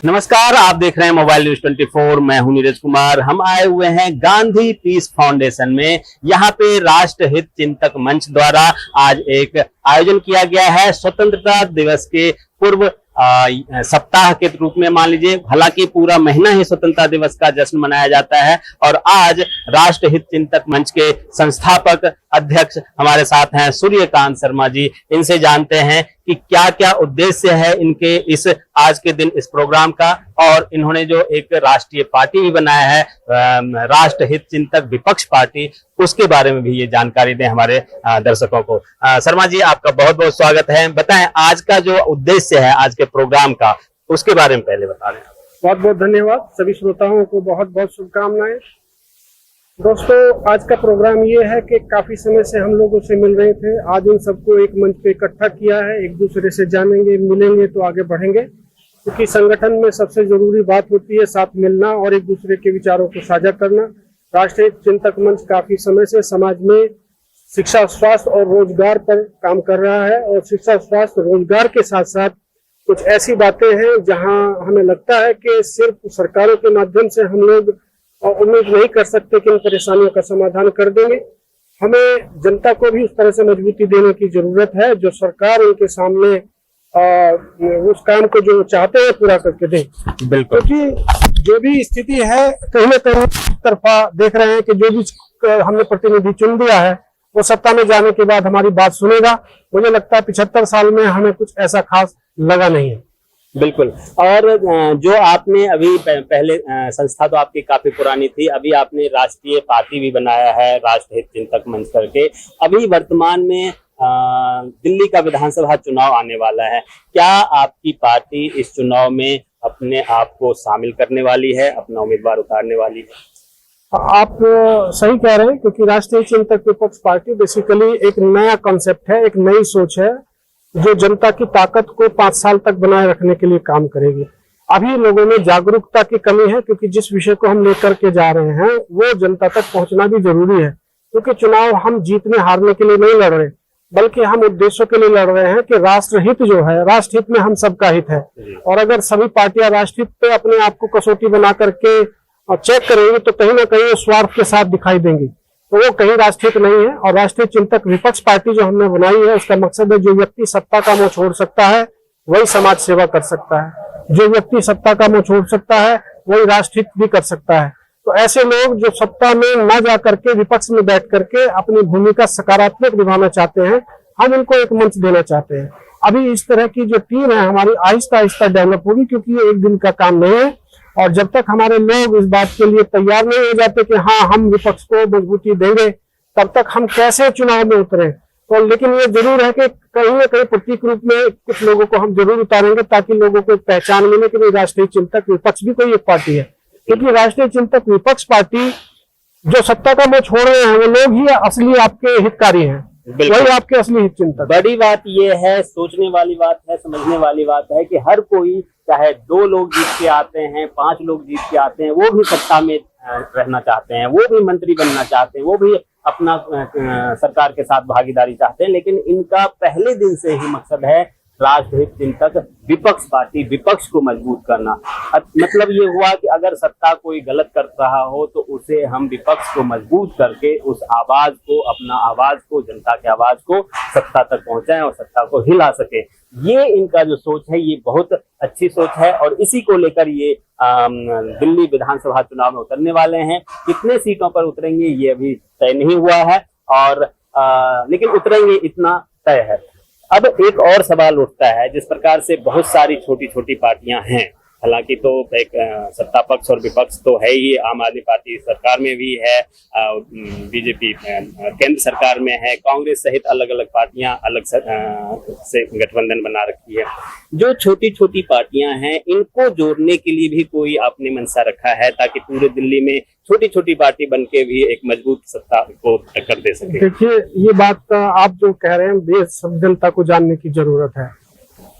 नमस्कार, आप देख रहे हैं मोबाइल न्यूज 24। मैं हूं नीरज कुमार। हम आए हुए हैं गांधी पीस फाउंडेशन में। यहाँ पे राष्ट्र हित चिंतक मंच द्वारा आज एक आयोजन किया गया है स्वतंत्रता दिवस के पूर्व सप्ताह के रूप में मान लीजिए। हालांकि पूरा महीना ही स्वतंत्रता दिवस का जश्न मनाया जाता है और आज राष्ट्र हित चिंतक मंच के संस्थापक अध्यक्ष हमारे साथ हैं सूर्यकांत शर्मा जी। इनसे जानते हैं कि क्या क्या उद्देश्य है इनके इस आज के दिन इस प्रोग्राम का, और इन्होंने जो एक राष्ट्रीय पार्टी भी बनाया है राष्ट्र हित चिंतक विपक्ष पार्टी, उसके बारे में भी ये जानकारी दें हमारे दर्शकों को। शर्मा जी, आपका बहुत बहुत स्वागत है। बताएं आज का जो उद्देश्य है आज के प्रोग्राम का, उसके बारे में पहले बता दें। बहुत बहुत धन्यवाद। सभी श्रोताओं को बहुत बहुत शुभकामनाएं। दोस्तों, आज का प्रोग्राम ये है कि काफी समय से हम लोगों से मिल रहे थे, आज उन सबको एक मंच पे इकट्ठा किया है। एक दूसरे से जानेंगे, मिलेंगे तो आगे बढ़ेंगे, क्योंकि संगठन में सबसे जरूरी बात होती है साथ मिलना और एक दूसरे के विचारों को साझा करना। राष्ट्रीय चिंतक मंच काफी समय से समाज में शिक्षा, स्वास्थ्य और रोजगार पर काम कर रहा है, और शिक्षा, स्वास्थ्य, रोजगार के साथ साथ कुछ ऐसी बातें हैं जहां हमें लगता है कि सिर्फ सरकारों के माध्यम से हम लोग उम्मीद नहीं कर सकते कि इन परेशानियों का समाधान कर देंगे। हमें जनता को भी उस तरह से मजबूती देने की जरूरत है जो सरकार उनके सामने उस काम को जो चाहते हैं पूरा करके दें। बिल्कुल, क्योंकि जो भी स्थिति है कहीं न कहीं तरफा देख रहे हैं कि जो भी हमने प्रतिनिधि चुन दिया है वो सत्ता में जाने के बाद हमारी बात सुनेगा। मुझे लगता है 75 साल में हमें कुछ ऐसा खास लगा नहीं है। बिल्कुल। और जो आपने अभी पहले संस्था तो आपकी काफी पुरानी थी, अभी आपने राष्ट्रीय पार्टी भी बनाया है राष्ट्र हित चिंतक मंच करके। अभी वर्तमान में दिल्ली का विधानसभा चुनाव आने वाला है, क्या आपकी पार्टी इस चुनाव में अपने आप को शामिल करने वाली है, अपना उम्मीदवार उतारने वाली है? आप सही कह रहे हैं, क्योंकि राष्ट्रीय चिंतक विपक्ष पार्टी बेसिकली एक नया कॉन्सेप्ट है, एक नई सोच है जो जनता की ताकत को 5 साल तक बनाए रखने के लिए काम करेगी। अभी लोगों में जागरूकता की कमी है, क्योंकि जिस विषय को हम लेकर के जा रहे हैं वो जनता तक पहुंचना भी जरूरी है। क्योंकि चुनाव हम जीतने हारने के लिए नहीं लड़ रहे, बल्कि हम उद्देश्यों के लिए लड़ रहे हैं कि राष्ट्रहित जो है, राष्ट्रहित में हम सबका हित है। और अगर सभी पार्टियां राष्ट्रहित पे अपने आप को कसौटी बना करके चेक करेंगी तो कहीं ना कहीं स्वार्थ के साथ दिखाई देंगी, तो वो कहीं राष्ट्रहित नहीं है। और राष्ट्रीय चिंतक विपक्ष पार्टी जो हमने बनाई है उसका मकसद है जो व्यक्ति सत्ता का मुंह छोड़ सकता है वही समाज सेवा कर सकता है, जो व्यक्ति सत्ता का मुंह छोड़ सकता है वही राष्ट्रहित भी कर सकता है। तो ऐसे लोग जो सत्ता में न जा करके विपक्ष में बैठ करके अपनी भूमिका सकारात्मक निभाना चाहते हैं, हम उनको एक मंच देना चाहते हैं। अभी इस तरह की जो टीम है हमारी आहिस्ता आहिस्ता डेवलप होगी, क्योंकि ये एक दिन का काम नहीं है। और जब तक हमारे लोग इस बात के लिए तैयार नहीं हो जाते कि हाँ हम विपक्ष को मजबूती देंगे, तब तक हम कैसे चुनाव में उतरे। तो लेकिन ये जरूर है कि कहीं ना कहीं प्रतीक रूप में कुछ लोगों को हम जरूर उतारेंगे, ताकि लोगों को पहचान मिले कि राष्ट्रीय चिंतक विपक्ष भी कोई एक पार्टी है। क्योंकि राष्ट्रीय चिंतक विपक्ष पार्टी जो सत्ता का मुंह छोड़ रहे हैं वो लोग ही असली आपके हितकारी हैं, वही आपके असली हित चिंतक। बड़ी बात ये है, सोचने वाली बात है, समझने वाली बात है कि हर कोई, चाहे 2 लोग जीत के आते हैं, 5 लोग जीत के आते हैं, वो भी सत्ता में रहना चाहते हैं, वो भी मंत्री बनना चाहते हैं, वो भी अपना सरकार के साथ भागीदारी चाहते हैं। लेकिन इनका पहले दिन से ही मकसद है राष्ट्र हित चिंतक विपक्ष पार्टी, विपक्ष को मजबूत करना। मतलब ये हुआ कि अगर सत्ता कोई गलत कर रहा हो तो उसे हम विपक्ष को मजबूत करके उस आवाज को, अपना आवाज को, जनता की आवाज को सत्ता तक पहुंचाएं और सत्ता को हिला सके। ये इनका जो सोच है ये बहुत अच्छी सोच है, और इसी को लेकर ये दिल्ली विधानसभा चुनाव में उतरने वाले हैं। कितने सीटों पर उतरेंगे ये अभी तय नहीं हुआ है, और लेकिन उतरेंगे इतना तय है। अब एक और सवाल उठता है, जिस प्रकार से बहुत सारी छोटी छोटी पार्टियां हैं, हालांकि तो एक सत्ता पक्ष और विपक्ष तो है ही, आम आदमी पार्टी सरकार में भी है, बीजेपी केंद्र सरकार में है, कांग्रेस सहित अलग अलग पार्टियां अलग से गठबंधन बना रखी है। जो छोटी छोटी पार्टियां हैं इनको जोड़ने के लिए भी कोई आपने मंशा रखा है, ताकि पूरे दिल्ली में छोटी छोटी पार्टी बनके भी एक मजबूत सत्ता को टक्कर दे सके? देखिए, ये बात आप जो कह रहे हैं सब जनता को जानने की जरूरत है,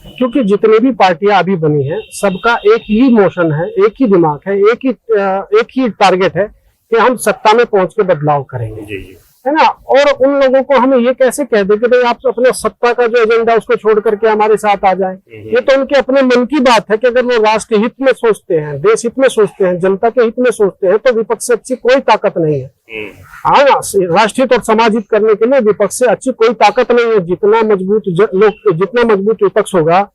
क्योंकि जितनी भी पार्टियां अभी बनी हैं सबका एक ही मोशन है, एक ही दिमाग है, एक ही टारगेट है कि हम सत्ता में पहुंच के बदलाव करेंगे। है ना। और उन लोगों को हम ये कैसे कह दें कि भाई आप अपने सत्ता का जो एजेंडा उसको छोड़ करके हमारे साथ आ जाएं। ये तो उनके अपने मन की बात है कि अगर वो राष्ट्र हित में सोचते हैं, देश हित में सोचते हैं, जनता के हित में सोचते हैं, तो विपक्ष से अच्छी कोई ताकत नहीं है। हाँ, राष्ट्र हित और समाज हित करने के लिए विपक्ष से अच्छी कोई ताकत नहीं है। जितना मजबूत विपक्ष होगा,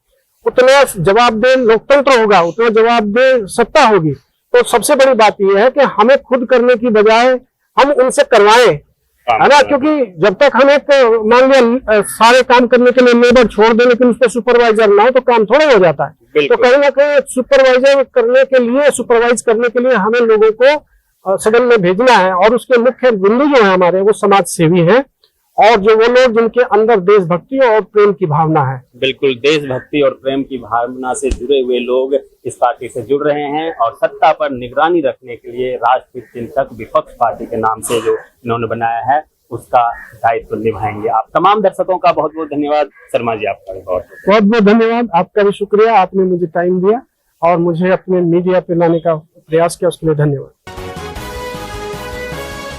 उतना जवाबदेह लोकतंत्र होगा, उतना जवाबदेह सत्ता होगी। तो सबसे बड़ी बात यह है कि हमें खुद करने की बजाय हम उनसे करवाएं, है ना। क्योंकि जब तक हम एक मान लिया सारे काम करने के लिए लेबर छोड़ दें लेकिन उस पर सुपरवाइजर ना हो तो काम थोड़ा हो जाता है। तो कहीं ना कहीं सुपरवाइज करने के लिए हमें लोगों को सदन में भेजना है। और उसके मुख्य बिंदु जो है हमारे, वो समाज सेवी हैं और जो वो लोग जिनके अंदर देशभक्ति और प्रेम की भावना है। बिल्कुल, देशभक्ति और प्रेम की भावना से जुड़े हुए लोग इस पार्टी से जुड़ रहे हैं और सत्ता पर निगरानी रखने के लिए राष्ट्रहित चिंतक विपक्ष पार्टी के नाम से जो इन्होंने बनाया है उसका दायित्व निभाएंगे। आप तमाम दर्शकों का बहुत बहुत धन्यवाद। शर्मा जी, आपका भी बहुत बहुत धन्यवाद। आपका भी शुक्रिया, आपने मुझे टाइम दिया और मुझे अपने मीडिया पे लाने का प्रयास किया, उसके लिए धन्यवाद।